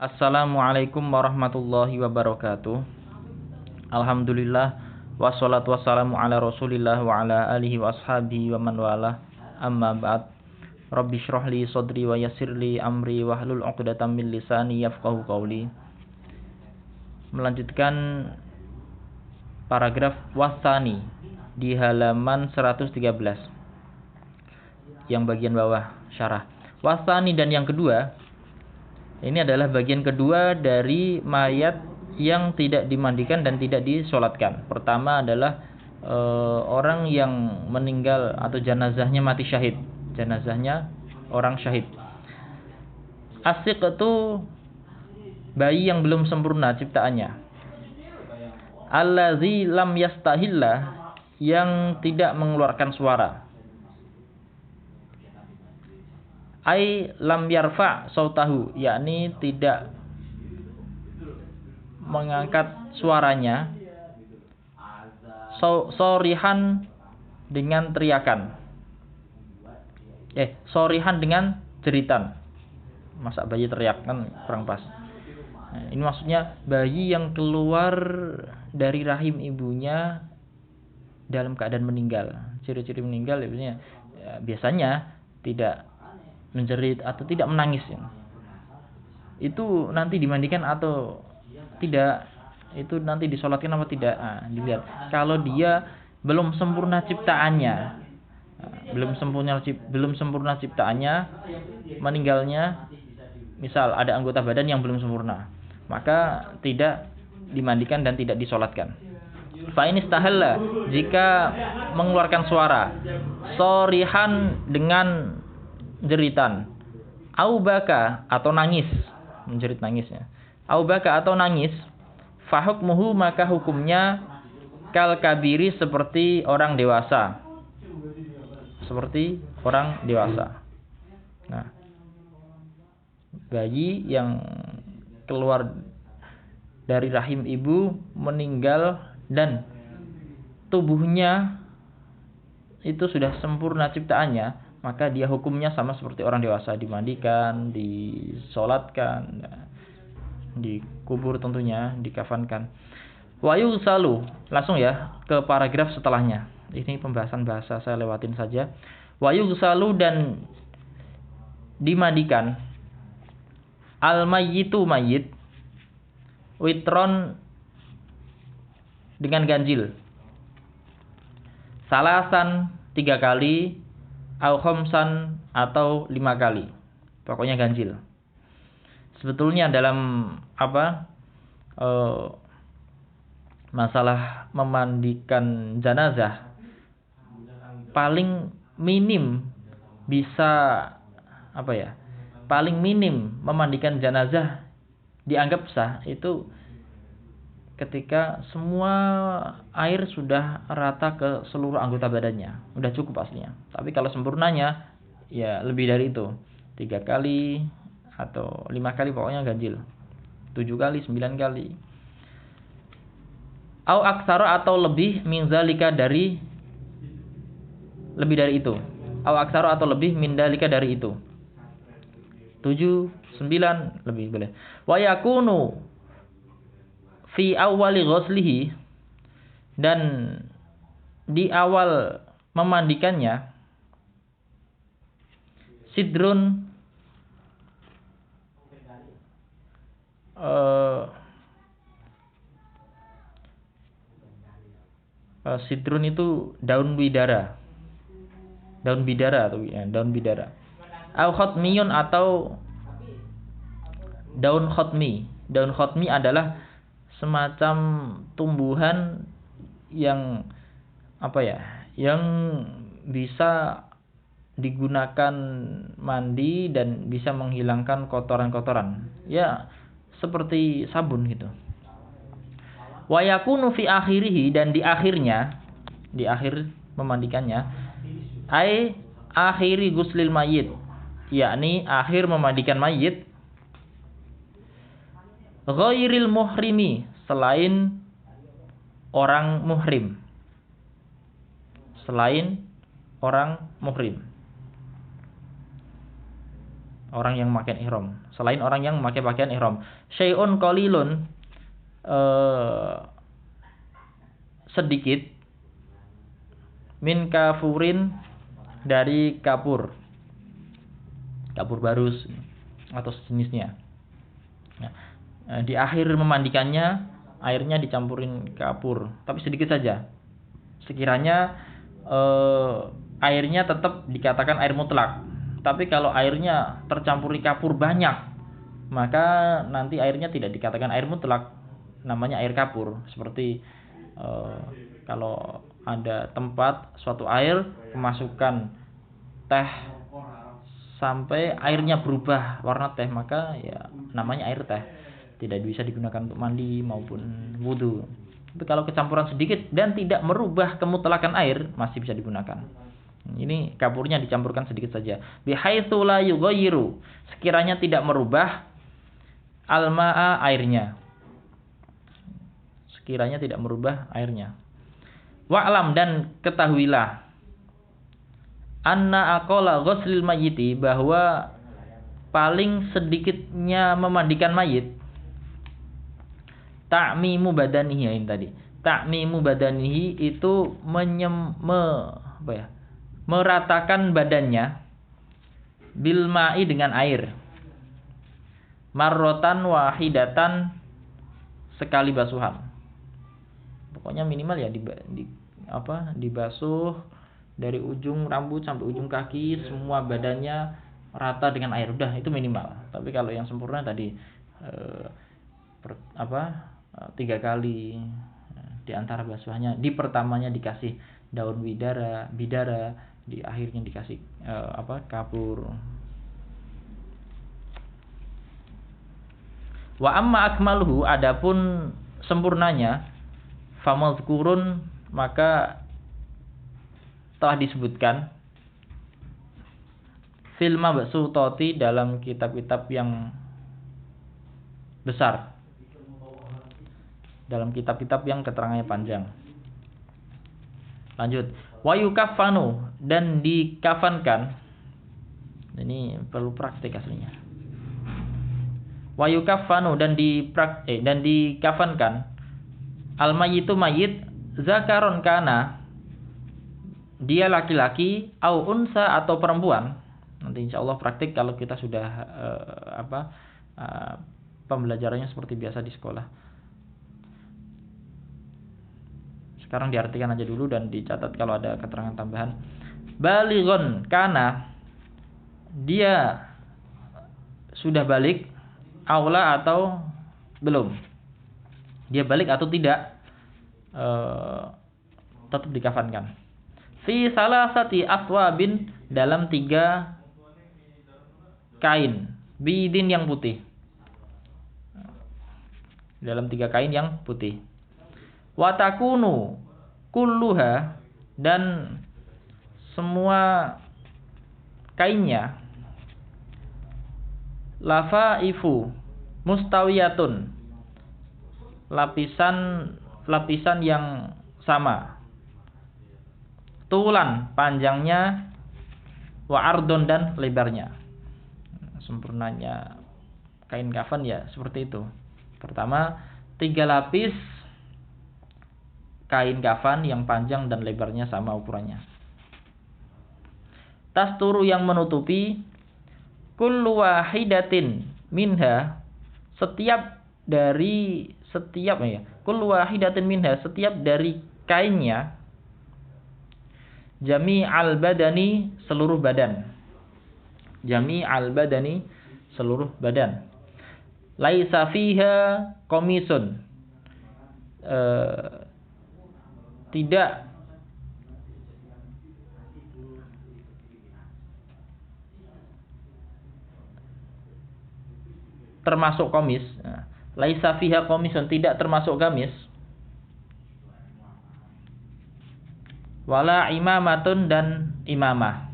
Assalamualaikum warahmatullahi wabarakatuh. Alhamdulillah wassalatu wassalamu ala Rasulillah wa ala alihi wa ashabihi wa man walah. Amma ba'd. Rabbi shrah li sadri wa yassir li amri wahlul 'uqdatam min lisani yafqahu qawli. Melanjutkan paragraf wasani di halaman 113. Yang bagian bawah syarah. Wasani dan yang kedua, ini adalah bagian kedua dari mayat yang tidak dimandikan dan tidak disolatkan. Pertama adalah orang yang meninggal atau jenazahnya mati syahid. Jenazahnya orang syahid. Asyiq itu bayi yang belum sempurna ciptaannya. Allazi lam yastahillah, yang tidak mengeluarkan suara. Ai lam yarfa sautahu, yakni tidak mengangkat suaranya, sorihan dengan teriakan, sorihan dengan jeritan. Masa bayi teriak, kan kurang pas. Nah, ini maksudnya bayi yang keluar dari rahim ibunya dalam keadaan meninggal. Ciri-ciri meninggal biasanya tidak menjerit atau tidak menangis. Itu nanti dimandikan atau tidak, itu nanti disolatkan apa tidak, dilihat. Kalau dia belum sempurna ciptaannya, belum sempurna ciptaannya, meninggalnya, misal ada anggota badan yang belum sempurna, maka tidak dimandikan dan tidak disolatkan. Fa in istahalla, jika mengeluarkan suara, sorihan dengan jeritan, au baka atau nangis, menjerit nangisnya, au baka atau nangis, fa hukmuhu, maka hukumnya kal kabiri, seperti orang dewasa. Seperti orang dewasa. Nah, bayi yang keluar dari rahim ibu meninggal dan tubuhnya itu sudah sempurna ciptaannya, maka dia hukumnya sama seperti orang dewasa, dimandikan, disolatkan, dikubur tentunya, dikafankan. Wa yusalu, langsung ya ke paragraf setelahnya. Ini pembahasan bahasa saya lewatin saja. Wa yusalu, dan dimandikan, al mayyitu mayyit, witron dengan ganjil, salasan 3 kali, au khamsan atau 5 kali, pokoknya ganjil. Sebetulnya dalam masalah memandikan jenazah, paling minim bisa paling minim memandikan jenazah dianggap sah itu ketika semua air sudah rata ke seluruh anggota badannya, udah cukup aslinya. Tapi kalau sempurnanya ya lebih dari itu, 3 kali atau 5 kali, pokoknya ganjil, 7 kali, 9 kali. Au aksara, atau lebih, min zalika, dari lebih dari itu. Au aksara, atau lebih, min zalika, dari itu. 7, 9 lebih boleh. Wa yakunu fi awwali ghuslihi, dan di awal memandikannya, sidrun, sidrun itu daun bidara. Daun bidara atau daun bidara. Au khotmiyun, atau daun khotmi. Daun khotmi adalah semacam tumbuhan yang yang bisa digunakan mandi dan bisa menghilangkan kotoran-kotoran. Ya, seperti sabun gitu. Wa yakunu fi akhirihi, dan di akhirnya, di akhir memandikannya, ai akhiri guslil mayyit, yakni akhir memandikan mayit, ghairil muhrimi, selain orang muhrim. Selain orang muhrim. orang yang memakai ihram, selain orang yang memakai pakaian ihram. Syai'un qalilun, sedikit, min kafurin, dari kapur barus atau sejenisnya. Nah, di akhir memandikannya airnya dicampurin kapur, tapi sedikit saja. Sekiranya airnya tetap dikatakan air mutlak, tapi kalau airnya tercampuri kapur banyak, maka nanti airnya tidak dikatakan air mutlak, namanya air kapur. Seperti kalau ada tempat suatu air kemasukan teh sampai airnya berubah warna teh, maka ya namanya air teh, tidak bisa digunakan untuk mandi maupun wudu. Tapi kalau kecampuran sedikit dan tidak merubah kemutlakan air, masih bisa digunakan. Ini kapurnya dicampurkan sedikit saja. Bihaitsu la yughayyiru, sekiranya tidak merubah almaa, airnya. Sekiranya tidak merubah airnya. Wa'lam, dan ketahuilah, anna aqalla ghuslil mayyiti, bahwa paling sedikitnya memandikan mayit, ta'mimu badanihi, ini tadi. Ta'mimu badanihi itu meratakan badannya, bil ma'i, dengan air, marrotan wahidatan, sekali basuhan. Pokoknya minimal ya dibasuh dari ujung rambut sampai ujung kaki, semua badannya rata dengan air, udah itu minimal. Tapi kalau yang sempurna tadi 3 kali di antara basuhannya. Di pertamanya dikasih daun bidara, di akhirnya dikasih kapur. Wa amma akmaluhu, adapun sempurnanya, famazkurun, maka telah disebutkan fil mabsutati, dalam kitab-kitab yang besar, dalam kitab-kitab yang keterangannya panjang. Lanjut, wa yukaffanu, dan dikafankan. Ini perlu praktik aslinya. Wa yukaffanu, dan dikafankan, al mayyitu, mayit, zakaron kana, dia laki-laki, au unsa, atau perempuan. Nanti insyaallah praktik kalau kita sudah pembelajarannya seperti biasa di sekolah. Sekarang diartikan aja dulu dan dicatat kalau ada keterangan tambahan. Balighun kana, dia sudah balik, aula, atau belum. Dia balik atau tidak, tetap dikafankan. Fi salasati aswabin, dalam 3 kain, bidin, yang putih. Dalam 3 kain yang putih. Watakunu kulluha, dan semua kainnya, lafaifu mustawiyatun, lapisan yang sama, tulan, panjangnya, wa ardon, dan lebarnya. Sempurnanya kain kafan ya seperti itu. Pertama, 3 lapis kain kafan yang panjang dan lebarnya sama ukurannya. Tasturu, yang menutupi, kullu wahidatin minha, setiap dari kainnya, jami'al badani, seluruh badan. Jami'al badani, seluruh badan. Laisa fiha komisun, tidak termasuk komis. Laisa fiha komisun, tidak termasuk gamis. Wala imamatun, dan imamah.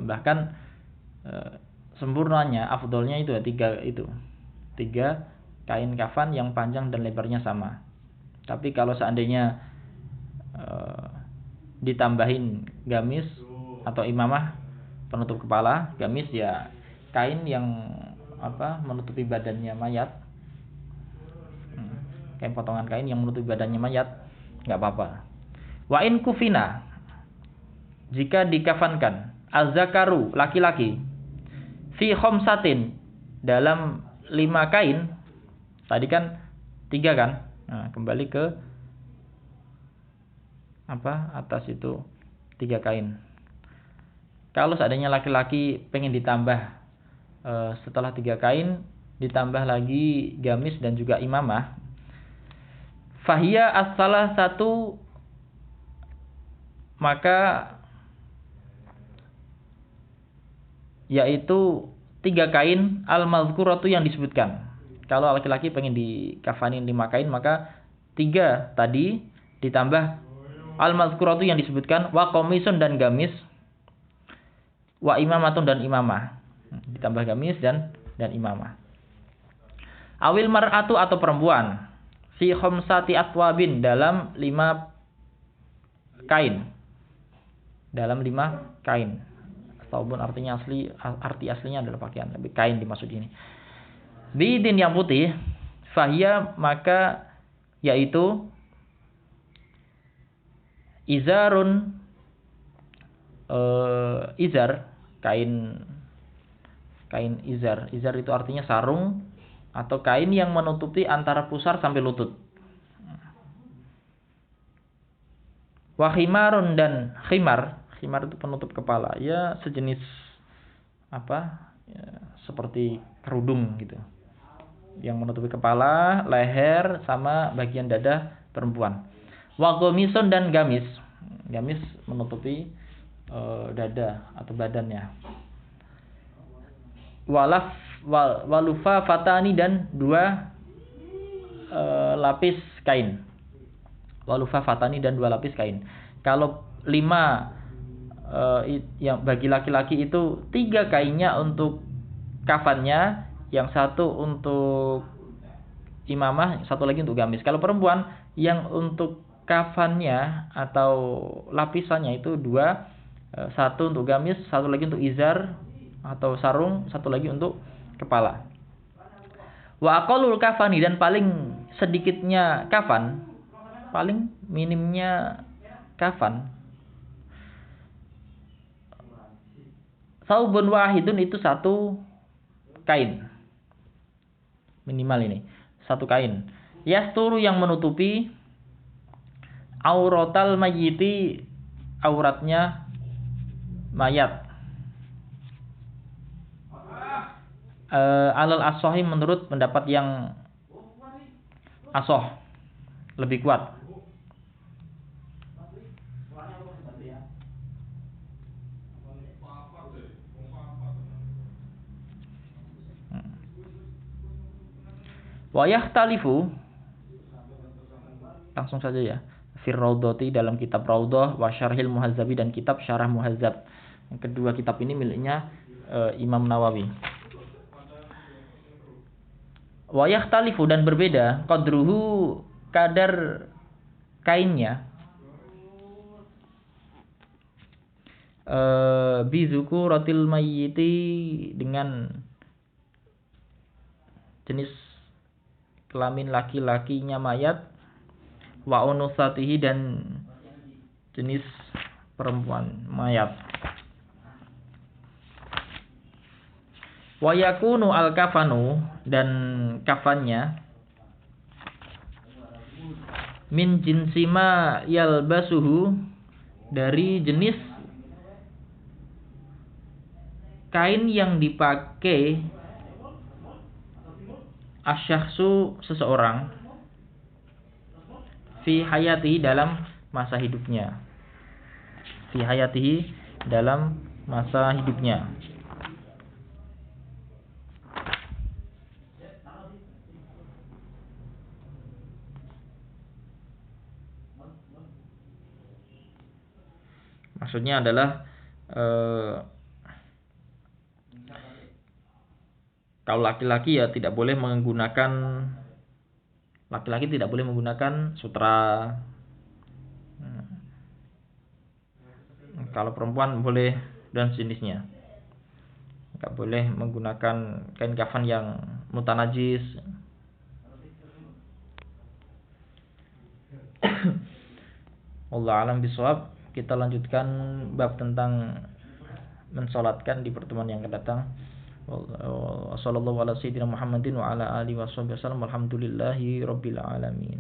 Bahkan sempurnanya, afdolnya itu ya 3 kain kafan yang panjang dan lebarnya sama. Tapi kalau seandainya ditambahin gamis atau imamah, penutup kepala, gamis ya kain yang menutupi badannya mayat. Kain potongan kain yang menutupi badannya mayat enggak apa-apa. Wa in kufina, jika dikafankan, az-zakaru laki-laki, fi khamsatin, dalam 5 kain. Tadi kan 3 kan? Nah, kembali ke atas itu 3 kain. Kalau seandainya laki-laki pengen ditambah setelah 3 kain ditambah lagi gamis dan juga imamah, fahiya as-salah satu, maka yaitu 3 kain al-mazkuratu yang disebutkan. Kalau laki-laki pengen dikafanin 5 kain, maka 3 tadi ditambah al-mazkuratu yang disebutkan, wa komisun dan gamis, wa imamatun dan imamah. Ditambah gamis dan imamah. Awil mar'atu atau perempuan, fi khamsati atwabin, dalam 5 kain. Dalam 5 kain. Taubun artinya arti aslinya adalah pakaian, tapi kain dimaksud ini. Bidin yang putih, fahia maka yaitu izarun, izar, kain izar. Izar itu artinya sarung atau kain yang menutupi antara pusar sampai lutut. Wa khimarun dan khimar itu penutup kepala, ya sejenis ya, seperti kerudung gitu, yang menutupi kepala, leher sama bagian dada perempuan. Wa qamisun dan gamis menutupi dada atau badannya. Walufa fatani dan 2 lapis kain. Walufa fatani dan 2 lapis kain. Kalau 5 yang bagi laki-laki itu 3 kainnya untuk kafannya, yang 1 untuk imamah, 1 lagi untuk gamis. Kalau perempuan yang untuk kafannya atau lapisannya itu 2, 1 untuk gamis, 1 lagi untuk izar atau sarung, 1 lagi untuk kepala. Wa aqallul kafani, dan paling sedikitnya kafan, paling minimnya kafan, saubun wahidun, itu 1 kain. Minimal ini 1 kain. Yasturu, yang menutupi auratal mayyiti, auratnya mayat. Alal as-sahih, menurut pendapat yang asoh, lebih kuat. Wa yahtalifu, langsung saja ya, fir raudhati, dalam kitab Raudhah, wa syarhil muhazzabi, dan kitab syarah muhazzab. Yang kedua kitab ini miliknya Imam Nawawi. Wa yahtalifu, dan berbeda, qadruhu, kadar kainnya, bi dzukuratil mayyiti, dengan jenis kelamin laki-lakinya mayat, wa unusatihi, dan jenis perempuan mayat. Wa yakunu al-kafanu, dan kafannya, min jinsima yalbasuhu, dari jenis kain yang dipakai asyakhsu, seseorang, fi hayatihi, dalam masa hidupnya. Fi hayatihi, dalam masa hidupnya. Maksudnya adalah kalau laki-laki ya tidak boleh menggunakan, laki-laki tidak boleh menggunakan sutra. Kalau perempuan boleh, dan sejenisnya. nggak boleh menggunakan kain kafan yang mutanajis. Wallahu alam bisawab. Kita lanjutkan bab tentang mensolatkan di pertemuan yang akan datang. Wassallallahu ala sayyidina Muhammadin wa ala alihi wasallam. Alhamdulillahi rabbil alamin.